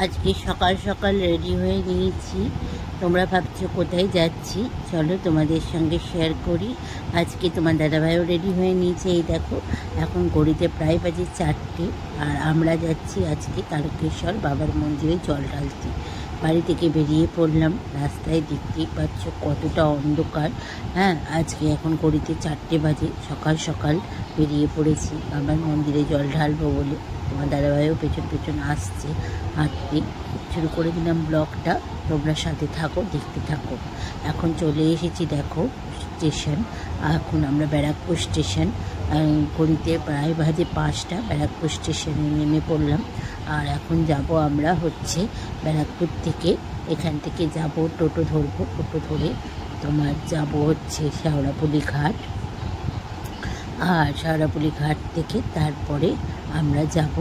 আজকে সকাল সকাল রেডি হয়ে নিয়েছি। তোমরা ভাবছো কোথায় যাচ্ছি, চলো তোমাদের সঙ্গে শেয়ার করি। আজকে তোমার দাদাভাইও রেডি হয়ে নিয়েছে। এই দেখো, এখন ঘড়িতে প্রায় বাজে 4টে, আর আমরা যাচ্ছি আজকে তারকেশ্বর বাবার মন্দিরে জল ঢালতে। বাড়ি থেকে বেরিয়ে পড়লাম। রাস্তায় দেখতেই পাচ্ছ কতটা অন্ধকার। আজকে এখন ঘড়িতে 4টে বাজে, সকাল সকাল বেরিয়ে পড়েছি বাবার মন্দিরে জল ঢালবো বলে। তোমার দাদাভাইও পেছন পেছন আসছে হাঁটতে। শুরু করে দিলাম ব্লগটা, তোমরা সাথে থাকো, দেখতে থাকো। এখন চলে এসেছি দেখো স্টেশন। এখন আমরা ব্যারাকপুর স্টেশন, ঘড়িতে প্রায় বাজে 5টা, ব্যারাকপুর স্টেশনে নেমে পড়লাম। আর এখন যাব আমরা হচ্ছে ব্যারাকপুর থেকে, এখান থেকে যাব টোটো ধরবো। টোটো ধরে তোমার যাব হচ্ছে শেওড়াফুলি ঘাট। আর শেওড়াফুলি ঘাট থেকে তারপরে আমরা যাব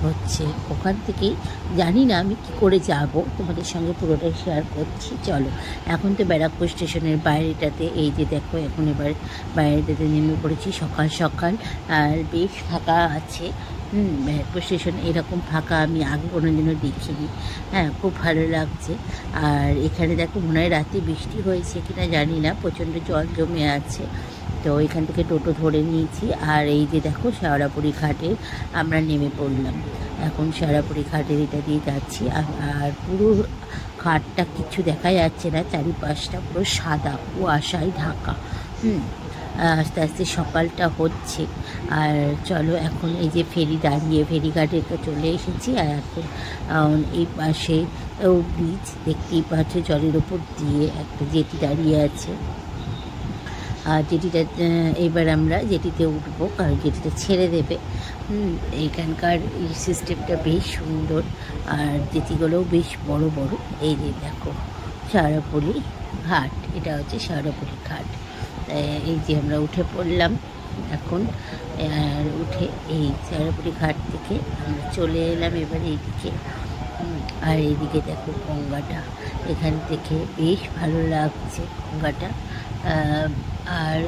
হচ্ছে ওখান থেকেই, জানি না আমি কী করে যাব, তোমাদের সঙ্গে পুরোটাই শেয়ার করছি। চলো, এখন তো ব্যারাকপুর স্টেশনের বাইরেটাতে, এই যে দেখো এখন এবার বাইরেটাতে নেমে পড়েছি সকাল সকাল। আর বেশ ফাঁকা আছে। ব্যারাকপুর স্টেশন এরকম ফাঁকা আমি আগে কোনোদিনও দেখিনি। খুব ভালো লাগছে। আর এখানে দেখো মনে হয় রাতে বৃষ্টি হয়েছে কিনা জানি না, প্রচণ্ড জল জমে আছে। তো এখান থেকে টোটো ধরে নিয়েছি। আর এই যে দেখো শেওড়াফুলি ঘাটে আমরা নেমে পড়লাম। এখন শেওড়াফুলি ঘাটের এটা দিয়ে যাচ্ছি। আর পুরো ঘাটটা কিছু দেখা যাচ্ছে না, চারিপাশটা পুরো সাদা কুয়াশায় ঢাকা। আস্তে আস্তে সকালটা হচ্ছে। আর চলো, এখন এই যে ফেরি দাঁড়িয়ে, ফেরিঘাটে চলে এসেছি। আর এখন এই পাশে ব্রিজ দেখতেই পাচ্ছ, জলের ওপর দিয়ে একটা জেটি দাঁড়িয়ে আছে। আর জেটিটা এবার আমরা জেটিতে উঠবো, কারণ জেটিটা ছেড়ে দেবে। এইখানকার এই সিস্টেমটা বেশ সুন্দর, আর জেটিগুলোও বেশ বড় বড়। এই যে দেখো শেওড়াফুলি ঘাট, এটা হচ্ছে শেওড়াফুলি ঘাট। এই যে আমরা উঠে পড়লাম এখন। আর উঠে এই শেওড়াফুলি ঘাট থেকে আমরা চলে এলাম এবার এইদিকে। আর এইদিকে দেখো গঙ্গাটা, এখান থেকে বেশ ভালো লাগছে গঙ্গাটা। আর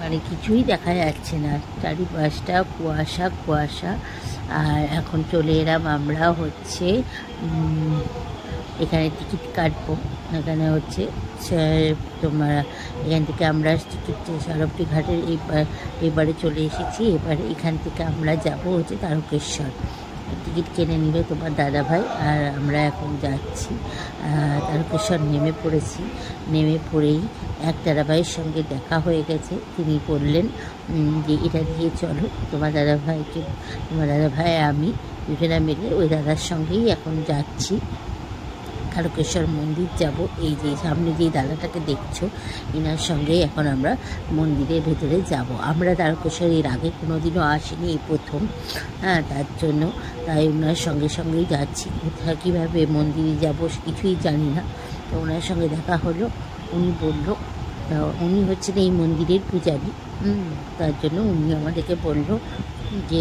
মানে কিছুই দেখা যাচ্ছে না, চারিপাশটা কুয়াশা কুয়াশা। আর এখন চলে এলাম আমরা হচ্ছে এখানে টিকিট কাটবো। এখানে হচ্ছে তোমার এখান থেকে আমরা শেওড়াফুলি ঘাটের এবারে চলে এসেছি। এবার এখান থেকে আমরা যাব হচ্ছে তারকেশ্বর। টিকিট কিনে নিল তোমার দাদাভাই, আর আমরা এখন যাচ্ছি তারকেশ্বর। নেমে পড়েছি। নেমে পড়েই এক দাদাভাইয়ের সঙ্গে দেখা হয়ে গেছে। তিনি বললেন যে এটা দিয়ে চলো। তোমার দাদাভাই আমি দুজনে মিলে ওই দাদার সঙ্গেই এখন যাচ্ছি তারকেশ্বর মন্দির যাব। এই যে সামনে যেই দাদাটাকে দেখছো, এনার সঙ্গেই এখন আমরা মন্দিরের ভেতরে যাব। আমরা তারকেশ্বর এর আগে কোনোদিনও আসিনি, এই প্রথম। তার জন্য তাই ওনার সঙ্গেই যাচ্ছি। কোথায় কীভাবে মন্দিরে যাব কিছুই জানি না। তো ওনার সঙ্গে দেখা হলো, উনি বলল, উনি হচ্ছেন এই মন্দিরের পূজারী। তার জন্য উনি আমাদেরকে বলল যে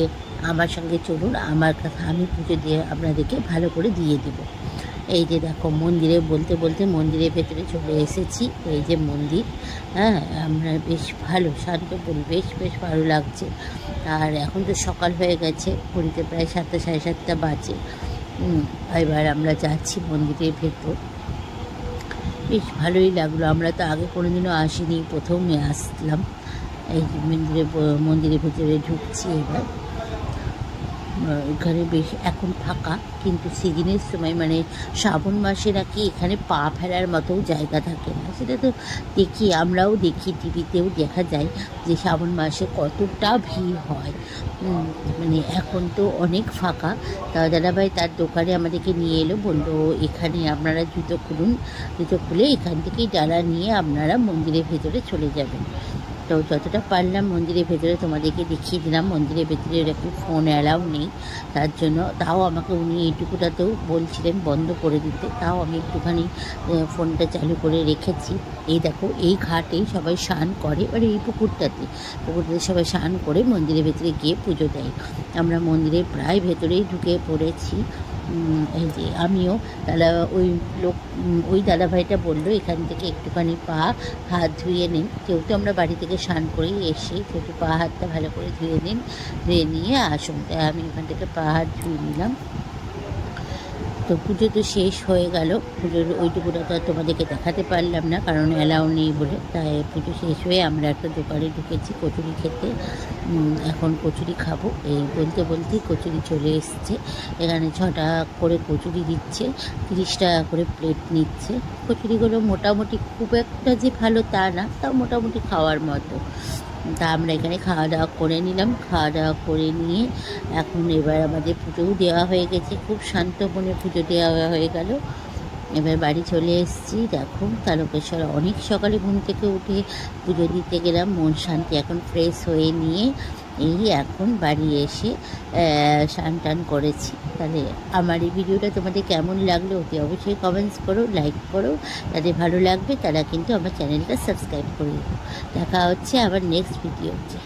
আমার সঙ্গে চলুন, আমার কাছে আমি পুজো দিয়ে আপনাদেরকে ভালো করে দিয়ে দেবো। এই যে দেখো মন্দিরে বলতে বলতে মন্দিরের ভেতরে চলে এসেছি। এই যে মন্দির, আমরা বেশ ভালো শান্ত পরিবেশ, বেশ ভালো লাগছে। আর এখন তো সকাল হয়ে গেছে, ঘড়িতে প্রায় 7টা সাড়ে 7টা বাজে। এবার আমরা যাচ্ছি মন্দিরের ভেতর। বেশ ভালোই লাগলো, আমরা তো আগে কোনোদিনও আসিনি, প্রথমে আসলাম। এই মন্দিরের ভেতরে ঢুকছি এবার। এখানে বেশ এখন ফাঁকা, কিন্তু সিজনের সময় মানে শ্রাবণ মাসে নাকি এখানে পা ফেলার মতো জায়গা থাকে না। সেটা তো দেখি, আমরাও দেখি, টিভিতেও দেখা যায় যে শ্রাবণ মাসে কতটা ভিড় হয়। মানে এখন তো অনেক ফাঁকা। তা দাদাভাই তার দোকানে আমাদেরকে নিয়ে এলো, বললো এখানে আপনারা জুতো খুলুন, জুতো খুলে এখান থেকেই ডালা নিয়ে আপনারা মন্দিরের ভেতরে চলে যাবেন। তো যতটা পারলাম মন্দিরের ভেতরে তোমাদেরকে দেখিয়ে দিলাম। মন্দিরের ভেতরে এরকম ফোন অ্যালাউ নেই, তার জন্য তাও আমাকে উনি এইটুকুটাতেও বলছিলেন বন্ধ করে দিতে, তাও আমি একটুখানি ফোনটা চালু করে রেখেছি। এই দেখো এই ঘাটেই সবাই স্নান করে, এবার এই পুকুরটাতে সবাই স্নান করে মন্দিরের ভেতরে গিয়ে পুজো দেয়। আমরা মন্দিরের প্রায় ভেতরেই ঢুকে পড়েছি। এই যে আমিও, তাহলে ওই দাদাভাইটা বললো এখান থেকে একটুখানি পা হাত ধুয়ে নিন। যেহেতু আমরা বাড়ি থেকে স্নান করেই এসে, একটু পা হাতটা ভালো করে ধুয়ে নিয়ে আসুন। তাই আমি ওখান থেকে পা হাত ধুয়ে নিলাম। তো তো পুজো তো শেষ হয়ে গেল, পুজোর ওইটুকুটা তো আর তোমাদেরকে দেখাতে পারলাম না, কারণ অ্যালাউ নেই বলে। তাই পুজো শেষ হয়ে আমরা একটা দোকানে ঢুকেছি কচুরি খেতে। এখন কচুরি খাবো, এই বলতে বলতেই কচুরি চলে এসছে। এখানে 6টা করে কচুরি দিচ্ছে, 30 টাকা করে প্লেট নিচ্ছে। কচুরিগুলো মোটামুটি খুব একটা যে ভালো তা না, তাও মোটামুটি খাওয়ার মতো। তা আমরা এখানে খাওয়া দাওয়া করে নিলাম। খাওয়া দাওয়া করে নিয়ে এখন এবার আমাদের পুজোও দেওয়া হয়ে গেছে, খুব শান্ত মনে পুজো দেওয়া হয়ে গেল। এবার বাড়ি চলে এসেছি। দেখো তারকেশ্বর অনেক সকালে ঘুম থেকে উঠে পুজো দিতে গেলাম, মন শান্তি। এখন ফ্রেশ হয়ে নিয়ে এই এখন বাড়ি এসে স্নান টান করেছি। তাহলে আমার এই ভিডিওটা তোমাদের কেমন লাগলো অতি অবশ্যই কমেন্টস করো, লাইক করো। যাদের ভালো লাগবে তারা কিন্তু আমার চ্যানেলটা সাবস্ক্রাইব করে দেবো। দেখা হচ্ছে আবার নেক্সট ভিডিওতে।